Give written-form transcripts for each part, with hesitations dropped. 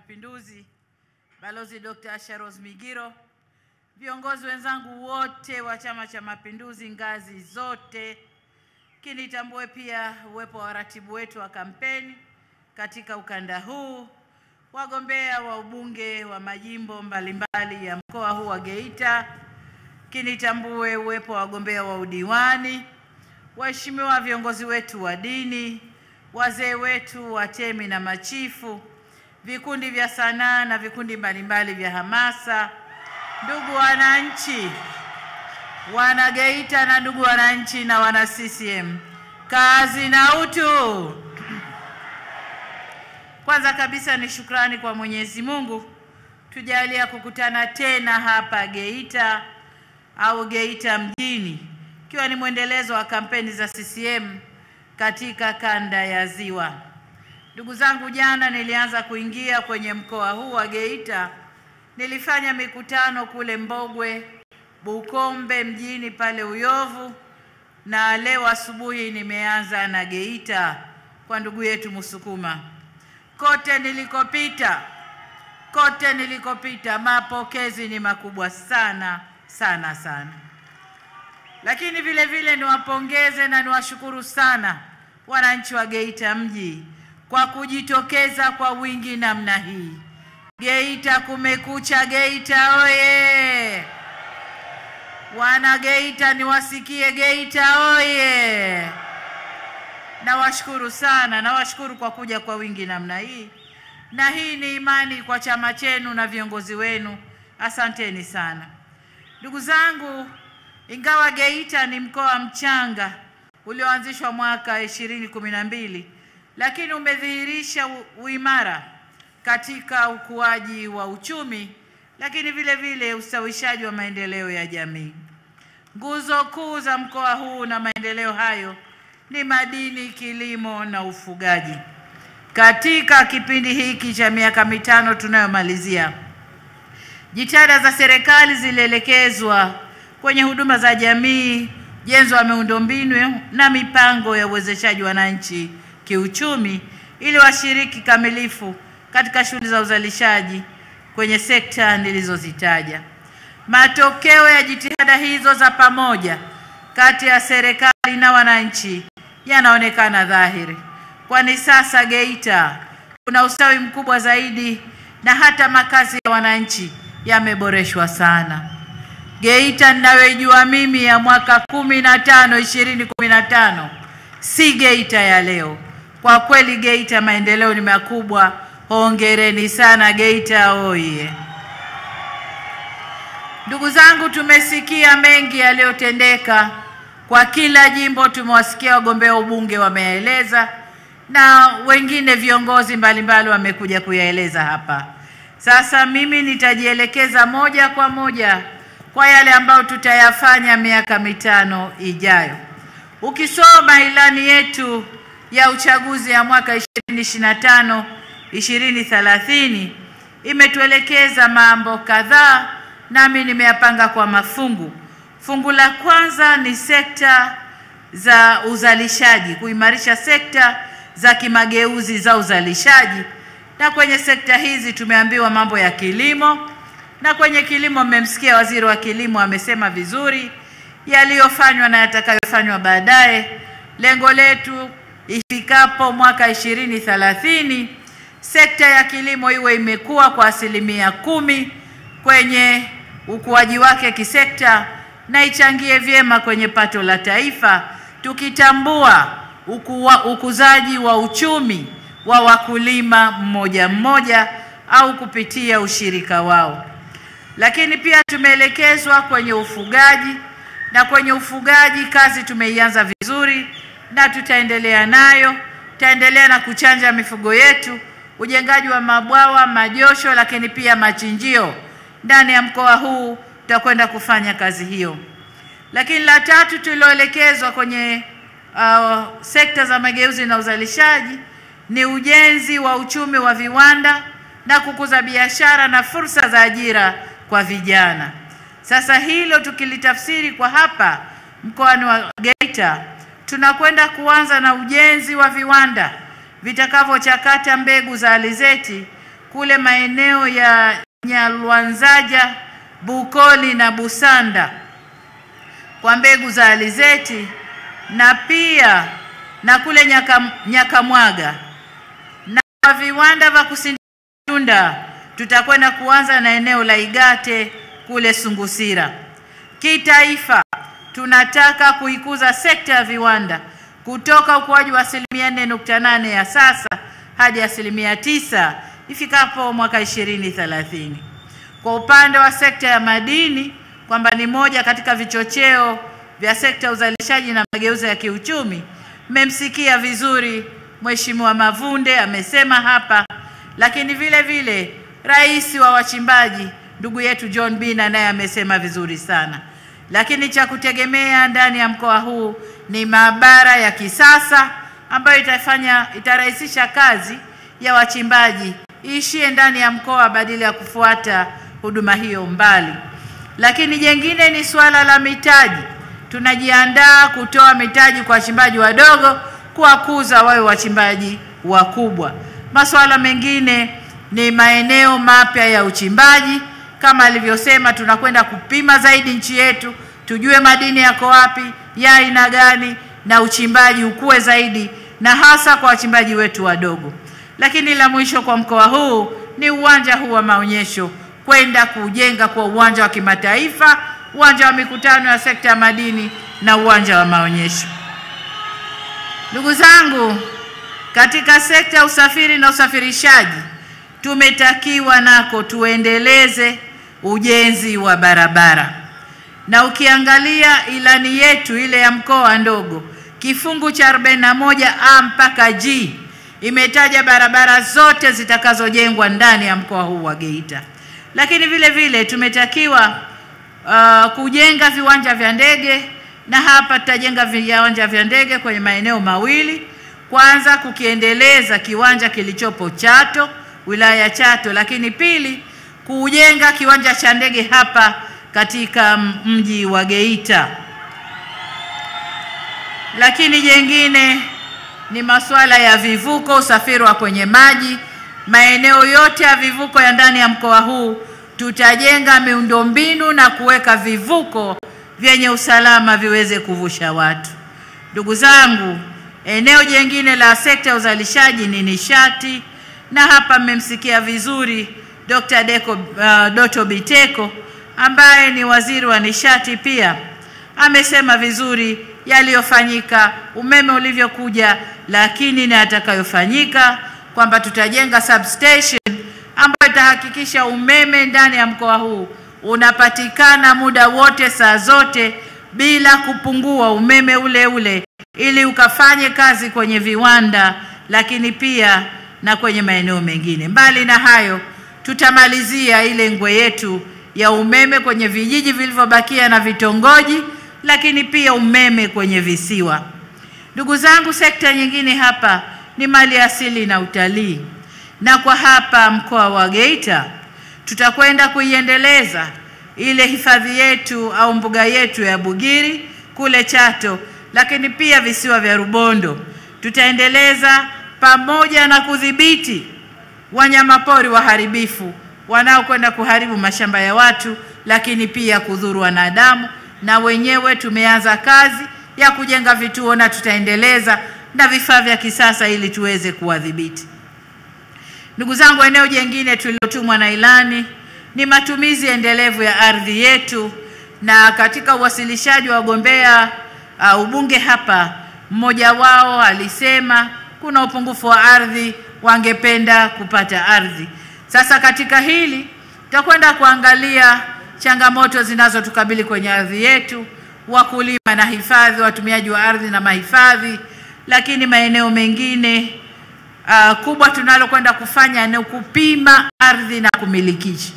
Mapinduzi, Balozi Dr. Asha Rose Migiro, viongozi wenzangu wote wa Chama cha Mapinduzi ngazi zote, kinitambue pia uwepo wa waratibu wetu wa kampeni katika ukanda huu, wagombea wa ubunge wa majimbo mbalimbali ya mkoa huu wa Geita, kinitambue uwepo wa wagombea wa udiwani, waheshimiwa viongozi wetu wa dini, wazee wetu wa temi na machifu, vikundi vya sanaa na vikundi mbalimbali vya hamasa, ndugu wananchi, wana Geita na ndugu wananchi na wana CCM, kazi na utu. Kwanza kabisa ni shukrani kwa Mwenyezi Mungu tujalia kukutana tena hapa Geita au Geita mjini, ikiwa ni mwendelezo wa kampeni za CCM katika kanda ya Ziwa. Ndugu zangu, jana nilianza kuingia kwenye mkoa huu wa Geita. Nilifanya mikutano kule Mbogwe, Bukombe mjini pale Uyovu, na leo asubuhi nimeanza na Geita kwa ndugu yetu Musukuma. Kote nilikopita mapokezi ni makubwa sana. Lakini vile vile niwapongeze na niwashukuru sana wananchi wa Geita mji kwa kujitokeza kwa wingi namna hii. Geita kumekucha, Geita oye! Wana Geita niwasikie, Geita oye! Nawashukuru sana, nawashukuru kwa kuja kwa wingi namna hii. Na hii ni imani kwa chama chenu na viongozi wenu. Asanteni sana. Ndugu zangu, ingawa Geita ni mkoa mchanga ulioanzishwa mwaka 2012, lakini umedhihirisha uimara katika ukuaji wa uchumi, lakini vile vile ustawishaji wa maendeleo ya jamii. Nguzo kuu za mkoa huu na maendeleo hayo ni madini, kilimo na ufugaji. Katika kipindi hiki cha miaka mitano tunayomalizia, jitihada za serikali zilielekezwa kwenye huduma za jamii, ujenzi wa miundombinu na mipango ya uwezeshaji wananchi kiuchumi ili washiriki kamilifu katika shughuli za uzalishaji kwenye sekta nilizozitaja. Matokeo ya jitihada hizo za pamoja kati ya serikali na wananchi yanaonekana dhahiri, kwani sasa Geita kuna ustawi mkubwa zaidi na hata makazi ya wananchi yameboreshwa sana. Geita ninayojua mimi ya mwaka 2015 si Geita ya leo. Kwa kweli Geita maendeleo ni makubwa. Hongereni sana Geita oye! Ndugu zangu, tumesikia mengi yaliyotendeka kwa kila jimbo. Tumewasikia wagombea ubunge wameeleza na wengine viongozi mbalimbali wamekuja kuyaeleza hapa. Sasa mimi nitajielekeza moja kwa moja kwa yale ambayo tutayafanya miaka mitano ijayo. Ukisoma ilani yetu ya uchaguzi ya mwaka 2025-2030 imetuelekeza mambo kadhaa, nami nimeyapanga kwa mafungu. Fungu la kwanza ni sekta za uzalishaji, kuimarisha sekta za kimageuzi za uzalishaji. Na kwenye sekta hizi tumeambiwa mambo ya kilimo, na kwenye kilimo mmemsikia waziri wa kilimo amesema vizuri yaliyofanywa na yatakayofanywa baadaye. Lengo letu ifikapo mwaka 2030 sekta ya kilimo iwe imekuwa kwa 10% kwenye ukuaji wake kisekta na ichangie vyema kwenye pato la taifa, tukitambua ukuzaji wa uchumi wa wakulima mmoja au kupitia ushirika wao. Lakini pia tumeelekezwa kwenye ufugaji, na kwenye ufugaji kazi tumeianza vizuri na tutaendelea nayo. Tutaendelea na kuchanja mifugo yetu, ujengaji wa mabwawa, majosho, lakini pia machinjio ndani ya mkoa huu tutakwenda kufanya kazi hiyo. Lakini la tatu tuliloelekezwa kwenye sekta za mageuzi na uzalishaji ni ujenzi wa uchumi wa viwanda na kukuza biashara na fursa za ajira kwa vijana. Sasa hilo tukilitafsiri kwa hapa mkoani wa Geita, tunakwenda kuanza na ujenzi wa viwanda vitakavyochakata mbegu za alizeti kule maeneo ya Nyalwanzaja, Bukoli na Busanda kwa mbegu za alizeti, na pia na kule Nyakamwaga, na viwanda vya kusindika matunda tutakwenda kuanza na eneo la Igate kule Sungusira. Kitaifa tunataka kuikuza sekta ya viwanda kutoka ukuaji wa 4.8 ya sasa hadi 9 ifikapo mwaka 2030. Kwa upande wa sekta ya madini, kwamba ni moja katika vichocheo vya sekta ya uzalishaji na mageuzi ya kiuchumi, mmemsikia vizuri Mheshimiwa Mavunde amesema hapa, lakini vile vile rais wa wachimbaji ndugu yetu John Bina naye amesema vizuri sana. Lakini cha kutegemea ndani ya mkoa huu ni maabara ya kisasa ambayo itarahisisha kazi ya wachimbaji iishie ndani ya mkoa badala ya kufuata huduma hiyo mbali. Lakini jengine ni swala la mitaji. Tunajiandaa kutoa mitaji kwa wachimbaji wadogo kuwakuza wawe wachimbaji wakubwa. Masuala mengine ni maeneo mapya ya uchimbaji. Kama alivyosema, tunakwenda kupima zaidi nchi yetu, tujue madini yako wapi, ya aina gani, na uchimbaji ukue zaidi, na hasa kwa wachimbaji wetu wadogo. Lakini la mwisho kwa mkoa huu ni uwanja huu wa maonyesho, kwenda kujenga kwa uwanja wa kimataifa, uwanja wa mikutano ya sekta ya madini na uwanja wa maonyesho. Ndugu zangu, katika sekta ya usafiri na usafirishaji tumetakiwa nako tuendeleze ujenzi wa barabara. Na ukiangalia ilani yetu ile ya mkoa ndogo, kifungu cha 41A mpaka G imetaja barabara zote zitakazojengwa ndani ya mkoa huu wa Geita. Lakini vile vile tumetakiwa kujenga viwanja vya ndege, na hapa tutajenga viwanja vya ndege kwenye maeneo mawili. Kwanza kukiendeleza kiwanja kilichopo Chato, wilaya ya Chato, lakini pili kujenga kiwanja cha ndege hapa katika mji wa Geita. Lakini jengine ni masuala ya vivuko, usafiri wa kwenye maji. Maeneo yote ya vivuko ya ndani ya mkoa huu tutajenga miundombinu na kuweka vivuko vyenye usalama viweze kuvusha watu. Ndugu zangu, eneo jingine la sekta ya uzalishaji ni nishati, na hapa mmemsikia vizuri Dr. Doto Biteko ambaye ni waziri wa nishati, pia amesema vizuri yaliyofanyika, umeme ulivyokuja, lakini na atakayofanyika, kwamba tutajenga substation ambayo itahakikisha umeme ndani ya mkoa huu unapatikana muda wote, saa zote, bila kupungua, umeme ule ule, ili ukafanye kazi kwenye viwanda, lakini pia na kwenye maeneo mengine. Mbali na hayo, tutamalizia ile ngwe yetu ya umeme kwenye vijiji vilivyobakia na vitongoji, lakini pia umeme kwenye visiwa. Ndugu zangu, sekta nyingine hapa ni mali asili na utalii. Na kwa hapa mkoa wa Geita tutakwenda kuiendeleza ile hifadhi yetu au mbuga yetu ya Bugiri kule Chato, lakini pia visiwa vya Rubondo. Tutaendeleza pamoja na kudhibiti wanyamapori waharibifu wanaokwenda kuharibu mashamba ya watu, lakini pia kudhuru wanadamu. Na wenyewe tumeanza kazi ya kujenga vituo na tutaendeleza na vifaa vya kisasa ili tuweze kuwadhibiti. Ndugu zangu, eneo jingine tulilotumwa na ilani ni matumizi endelevu ya ardhi yetu, na katika uwasilishaji wa wagombea ubunge hapa, mmoja wao alisema kuna upungufu wa ardhi, wangependa kupata ardhi. Sasa katika hili tutakwenda kuangalia changamoto zinazotukabili kwenye ardhi yetu, wakulima na hifadhi, watumiaji wa ardhi na mahifadhi. Lakini maeneo mengine kubwa tunalokwenda kufanya ni kupima ardhi na kumilikisha.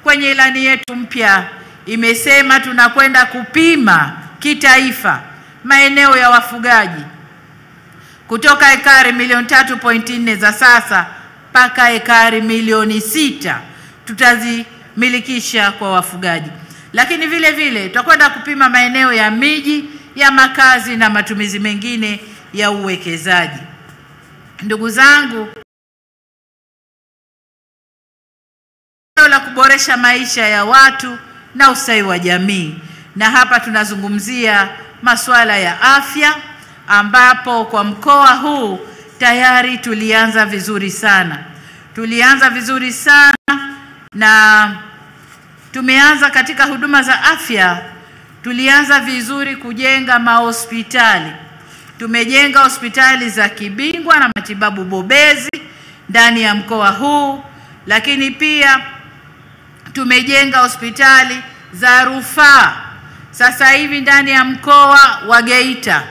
Kwenye ilani yetu mpya imesema tunakwenda kupima kitaifa maeneo ya wafugaji kutoka ekari milioni 3.4 za sasa mpaka ekari milioni 6 tutazimilikisha kwa wafugaji. Lakini vile vile tutakwenda kupima maeneo ya miji, ya makazi na matumizi mengine ya uwekezaji. Ndugu zangu, la kuboresha maisha ya watu na ustawi wa jamii. Na hapa tunazungumzia masuala ya afya, ambapo kwa mkoa huu tayari tulianza vizuri sana. Na tumeanza katika huduma za afya, tulianza vizuri kujenga mahospitali. Tumejenga hospitali za kibingwa na matibabu bobezi ndani ya mkoa huu, lakini pia tumejenga hospitali za rufaa. Sasa hivi ndani ya mkoa wa Geita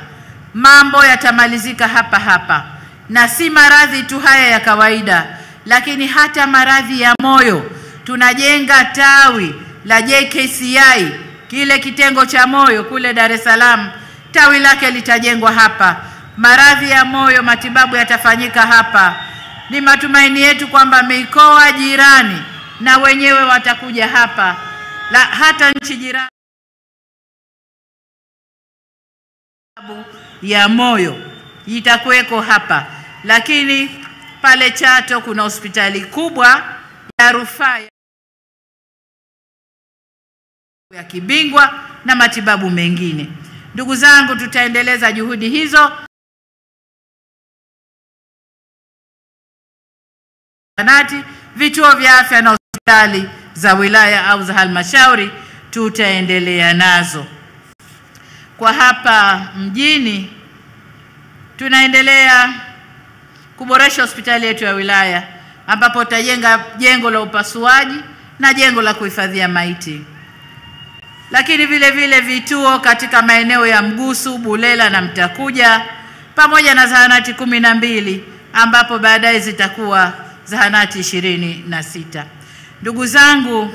mambo yatamalizika hapa, na si maradhi tu haya ya kawaida, lakini hata maradhi ya moyo. Tunajenga tawi la JKCI, kile kitengo cha moyo kule Dar es Salaam, tawi lake litajengwa hapa. Maradhi ya moyo matibabu yatafanyika hapa. Ni matumaini yetu kwamba mikoa jirani na wenyewe watakuja hapa, hata nchi jirani ya moyo itakuweko hapa. Lakini pale Chato kuna hospitali kubwa ya rufaa ya kibingwa na matibabu mengine. Ndugu zangu, tutaendeleza juhudi hizo. Vituo vya afya na hospitali za wilaya au za halmashauri tutaendelea nazo. Kwa hapa mjini tunaendelea kuboresha hospitali yetu ya wilaya, ambapo tutajenga jengo la upasuaji na jengo la kuhifadhia maiti. Lakini vile vile vituo katika maeneo ya Mgusu, Bulela na Mtakuja, pamoja na zahanati 12 ambapo baadaye zitakuwa zahanati 26. Ndugu zangu,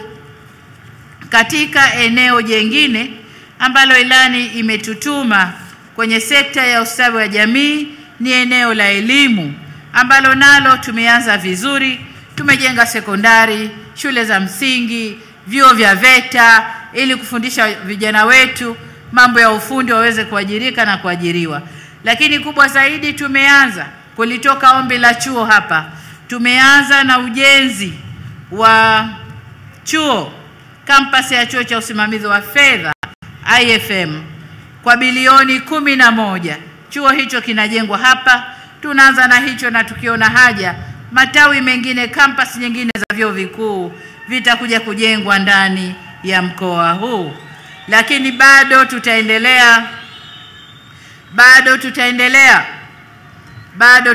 katika eneo jengine ambalo ilani imetutuma kwenye sekta ya ustawi wa jamii ni eneo la elimu, ambalo nalo tumeanza vizuri. Tumejenga sekondari, shule za msingi, vyuo vya VETA ili kufundisha vijana wetu mambo ya ufundi waweze kuajirika na kuajiriwa. Lakini kubwa zaidi, tumeanza kulitoka ombi la chuo hapa. Tumeanza na ujenzi wa chuo, kampasi ya chuo cha usimamizi wa fedha IFM kwa bilioni 11. Chuo hicho kinajengwa hapa. Tunaanza na hicho, na tukiona haja matawi mengine, kampasi nyingine za vyuo vikuu vitakuja kujengwa ndani ya mkoa huu. Lakini bado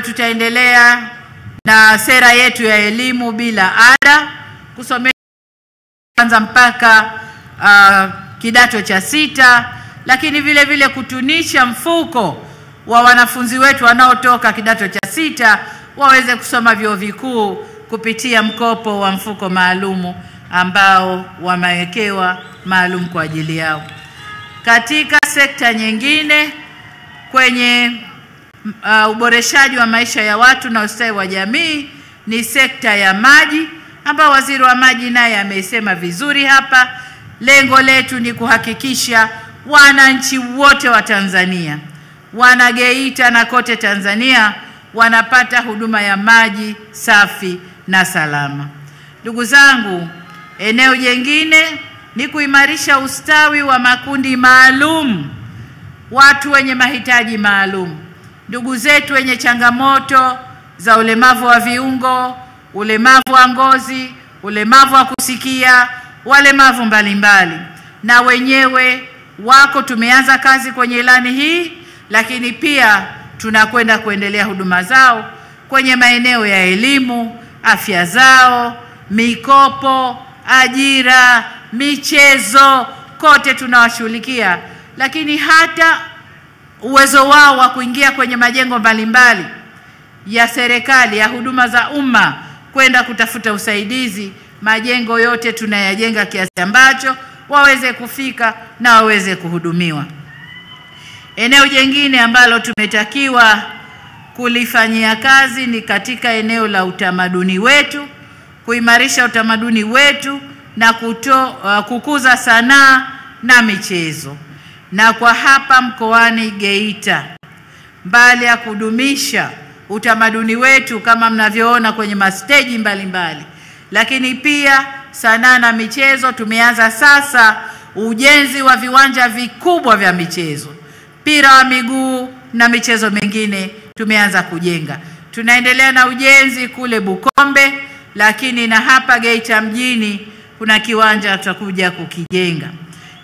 tutaendelea na sera yetu ya elimu bila ada, kusomea kwanza mpaka kidato cha 6, lakini vile vile kutunisha mfuko wa wanafunzi wetu wanaotoka kidato cha 6 waweze kusoma vyuo vikuu kupitia mkopo wa mfuko maalumu ambao wamewekewa maalum kwa ajili yao. Katika sekta nyingine, kwenye uboreshaji wa maisha ya watu na ustawi wa jamii ni sekta ya maji, ambao waziri wa maji naye amesema vizuri hapa. Lengo letu ni kuhakikisha wananchi wote wa Tanzania, wana Geita na kote Tanzania, wanapata huduma ya maji safi na salama. Ndugu zangu, eneo jingine ni kuimarisha ustawi wa makundi maalum, watu wenye mahitaji maalum, ndugu zetu wenye changamoto za ulemavu wa viungo, ulemavu wa ngozi, ulemavu wa kusikia, walemavu mbalimbali. Na wenyewe wako, tumeanza kazi kwenye ilani hii, lakini pia tunakwenda kuendelea huduma zao kwenye maeneo ya elimu, afya zao, mikopo, ajira, michezo, kote tunawashughulikia. Lakini hata uwezo wao wa kuingia kwenye majengo mbalimbali ya serikali ya huduma za umma kwenda kutafuta usaidizi, majengo yote tunayajenga kiasi ambacho waweze kufika na waweze kuhudumiwa. Eneo jingine ambalo tumetakiwa kulifanyia kazi ni katika eneo la utamaduni wetu, kuimarisha utamaduni wetu na kukuza sanaa na michezo. Na kwa hapa mkoani Geita, mbali ya kudumisha utamaduni wetu kama mnavyoona kwenye masteji mbalimbali, lakini pia sanaa na michezo, tumeanza sasa ujenzi wa viwanja vikubwa vya michezo, mpira wa miguu na michezo mingine tumeanza kujenga. Tunaendelea na ujenzi kule Bukombe, lakini na hapa Geita mjini kuna kiwanja tutakuja kukijenga.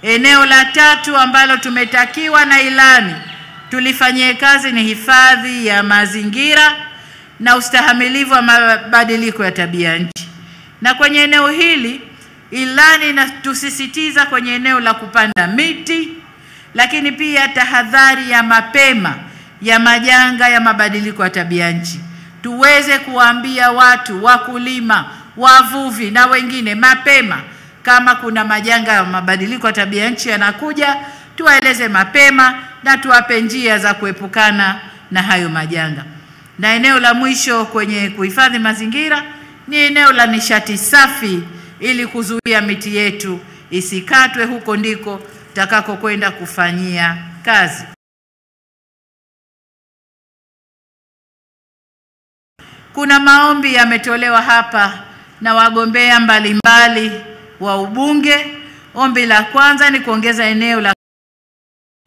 Eneo la tatu ambalo tumetakiwa na ilani tulifanyie kazi ni hifadhi ya mazingira na ustahimilivu wa mabadiliko ya tabia nchi. Na kwenye eneo hili ilani inatusisitiza kwenye eneo la kupanda miti, lakini pia tahadhari ya mapema ya majanga ya mabadiliko ya tabia nchi. Tuweze kuambia watu, wakulima, wavuvi na wengine mapema kama kuna majanga ya mabadiliko ya tabia nchi yanakuja, tuwaeleze mapema na tuwape njia za kuepukana na hayo majanga. Na eneo la mwisho kwenye kuhifadhi mazingira ni eneo la nishati safi, ili kuzuia miti yetu isikatwe. Huko ndiko tutakako kwenda kufanyia kazi. Kuna maombi yametolewa hapa na wagombea mbalimbali wa ubunge. Ombi la kwanza ni kuongeza eneo la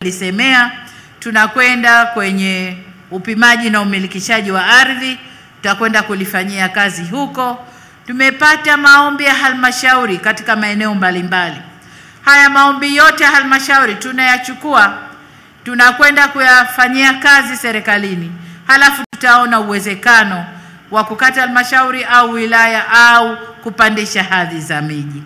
lisemea. Tunakwenda kwenye upimaji na umilikishaji wa ardhi, tutakwenda kulifanyia kazi huko. Tumepata maombi ya halmashauri katika maeneo mbalimbali. Haya maombi yote ya halmashauri tunayachukua, tunakwenda kuyafanyia kazi serikalini. Halafu tutaona uwezekano wa kukata halmashauri au wilaya au kupandisha hadhi za miji.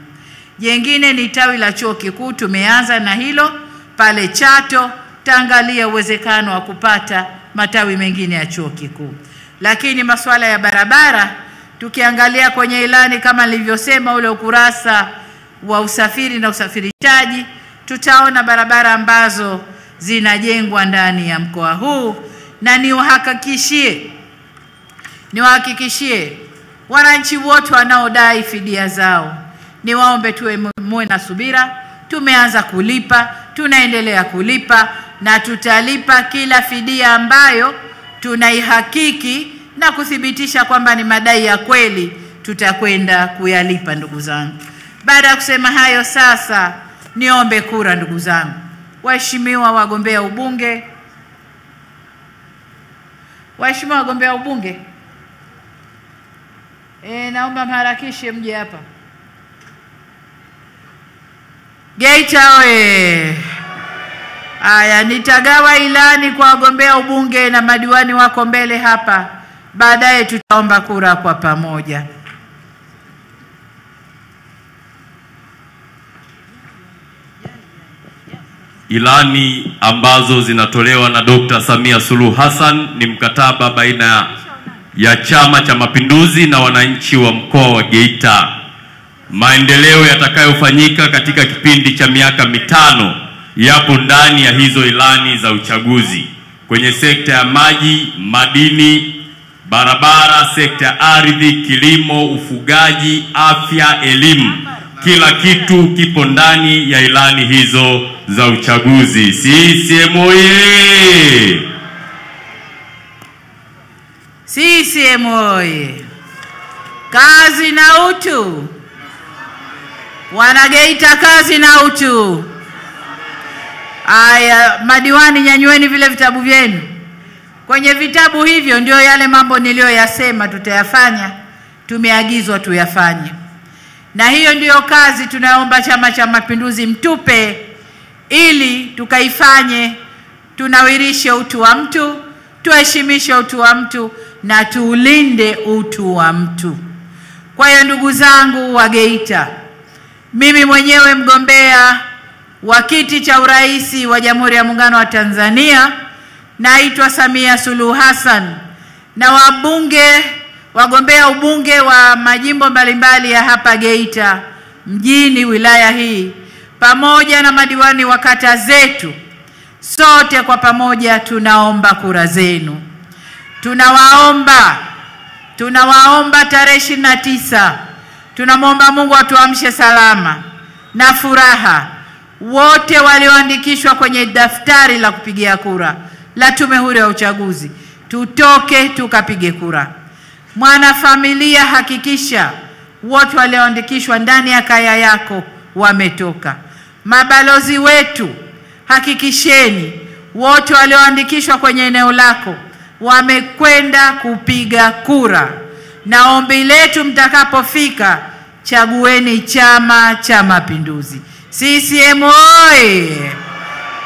Jengine ni tawi la chuo kikuu, tumeanza na hilo pale Chato, taangalia uwezekano wa kupata matawi mengine ya chuo kikuu. Lakini masuala ya barabara tukiangalia kwenye ilani kama nilivyosema ule ukurasa wa usafiri na usafirishaji, tutaona barabara ambazo zinajengwa ndani ya mkoa huu. Na niwahakikishie wananchi wote wanaodai fidia zao, niwaombe muwe na subira. Tumeanza kulipa, tunaendelea kulipa na tutalipa kila fidia ambayo tunaihakiki na kuthibitisha kwamba ni madai ya kweli, tutakwenda kuyalipa ndugu zangu. Baada ya kusema hayo, sasa niombe kura ndugu zangu. Waheshimiwa wagombea ubunge, waheshimiwa wagombea ubunge, naomba mharakishe mje hapa. Geita oye! Aya, nitagawa ilani kwa wagombea ubunge na madiwani wako mbele hapa. Baadaye tutaomba kura kwa pamoja. Ilani ambazo zinatolewa na Dr. Samia Suluhu Hassan ni mkataba baina ya Chama cha Mapinduzi na wananchi wa mkoa wa Geita. Maendeleo yatakayofanyika katika kipindi cha miaka mitano yapo ndani ya hizo ilani za uchaguzi. Kwenye sekta ya maji, madini, barabara, sekta ya ardhi, kilimo, ufugaji, afya, elimu, kila kitu kipo ndani ya ilani hizo za uchaguzi. CCM oye! CCM oye! Kazi na utu. Wanageita, kazi na utu. Aya, madiwani nyanyueni vile vitabu vyenu. Kwenye vitabu hivyo ndio yale mambo niliyoyasema tutayafanya, tumeagizwa tuyafanye. Na hiyo ndiyo kazi tunaomba Chama cha Mapinduzi mtupe, ili tukaifanye, tunawirishe utu wa mtu, tuheshimishe utu wa mtu na tuulinde utu wa mtu. Kwa hiyo ndugu zangu wa Geita, mimi mwenyewe mgombea wa kiti cha urais wa Jamhuri ya Muungano wa Tanzania naitwa Samia Suluhu Hassan, na wagombea ubunge wa majimbo mbalimbali ya hapa Geita mjini, wilaya hii, pamoja na madiwani wa kata zetu, sote kwa pamoja tunaomba kura zenu. Tunawaomba tarehe 29, tunamwomba Mungu atuamshe salama na furaha wote walioandikishwa kwenye daftari la kupigia kura la Tume Huru ya Uchaguzi, tutoke tukapige kura. Mwanafamilia, hakikisha wote walioandikishwa ndani ya kaya yako wametoka. Mabalozi wetu, hakikisheni wote walioandikishwa kwenye eneo lako wamekwenda kupiga kura. Na ombi letu, mtakapofika, chagueni Chama cha Mapinduzi. CCM oye!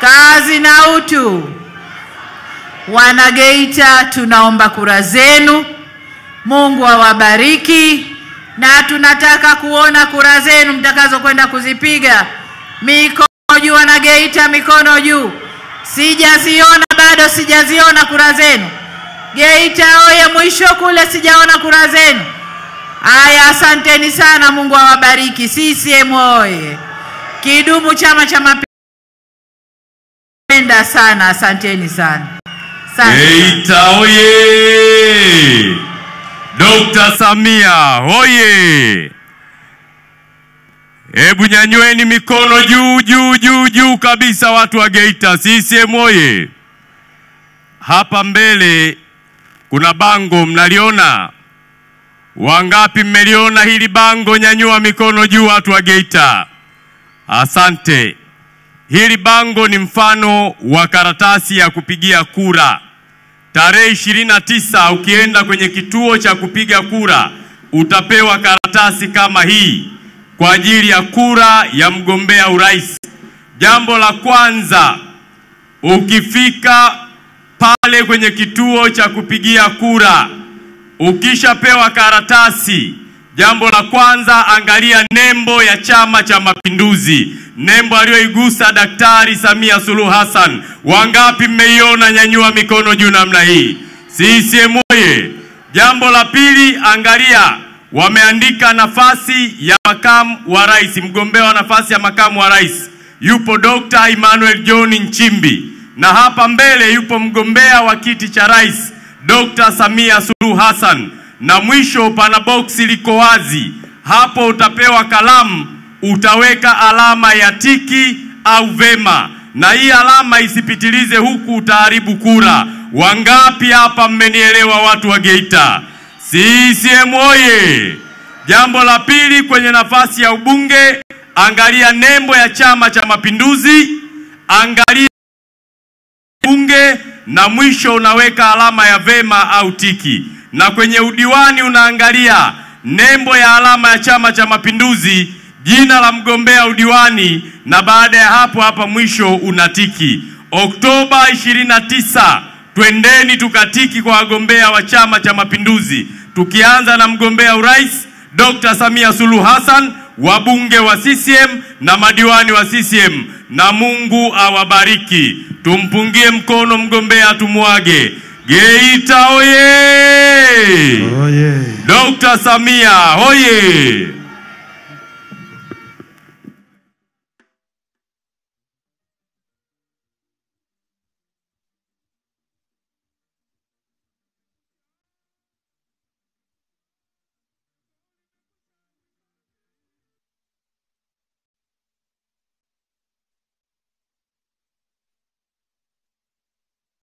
Kazi na utu. Wana Geita, tunaomba kura zenu. Mungu awabariki, na tunataka kuona kura zenu mtakazo kwenda kuzipiga. Mikono juu, wana Geita, mikono juu. Sijaziona bado, sijaziona kura zenu. Geita oye! Mwisho kule sijaona kura zenu. Aya, asanteni sana, Mungu awabariki. CCM oye! Kidumu Chama cha Mapinduzi. Penda sana, asanteni sana. Geita oye! Dr. Samia oye! Hebu nyanyweni mikono juu juu juu juu kabisa, watu wa Geita. CCM oye! Hapa mbele kuna bango, mnaliona? Wangapi mmeliona hili bango? Nyanyua mikono juu, watu wa Geita. Asante. Hili bango ni mfano wa karatasi ya kupigia kura. Tarehe 29 ukienda kwenye kituo cha kupiga kura utapewa karatasi kama hii kwa ajili ya kura ya mgombea urais. Jambo la kwanza, ukifika pale kwenye kituo cha kupigia kura, ukishapewa karatasi, jambo la kwanza, angalia nembo ya Chama cha Mapinduzi, nembo aliyoigusa Daktari Samia Suluhu Hassan. Wangapi mmeiona? Nyanyua mikono juu namna hii. CCM oye! Jambo la pili, angalia wameandika nafasi ya makamu wa rais. Mgombea wa nafasi ya makamu wa rais yupo Dr. Emmanuel John Nchimbi, na hapa mbele yupo mgombea wa kiti cha rais Dr. Samia Suluhu Hassan, na mwisho pana boksi liko wazi. Hapo utapewa kalamu, utaweka alama ya tiki au vema, na hii alama isipitilize huku, utaharibu kura. Wangapi hapa mmenielewa, watu wa Geita? CCM oye! Jambo la pili, kwenye nafasi ya ubunge, angalia nembo ya Chama cha Mapinduzi, angalia bunge, na mwisho unaweka alama ya vema au tiki. Na kwenye udiwani unaangalia nembo ya alama ya Chama cha Mapinduzi, jina la mgombea udiwani, na baada ya hapo hapa mwisho unatiki. Oktoba 29 twendeni tukatiki kwa wagombea wa Chama cha Mapinduzi, tukianza na mgombea urais Dr. Samia Suluhu Hassan, wabunge wa CCM na madiwani wa CCM, na Mungu awabariki. Tumpungie mkono mgombea, tumuage. Geita oye! Oye! Dr. Samia oye!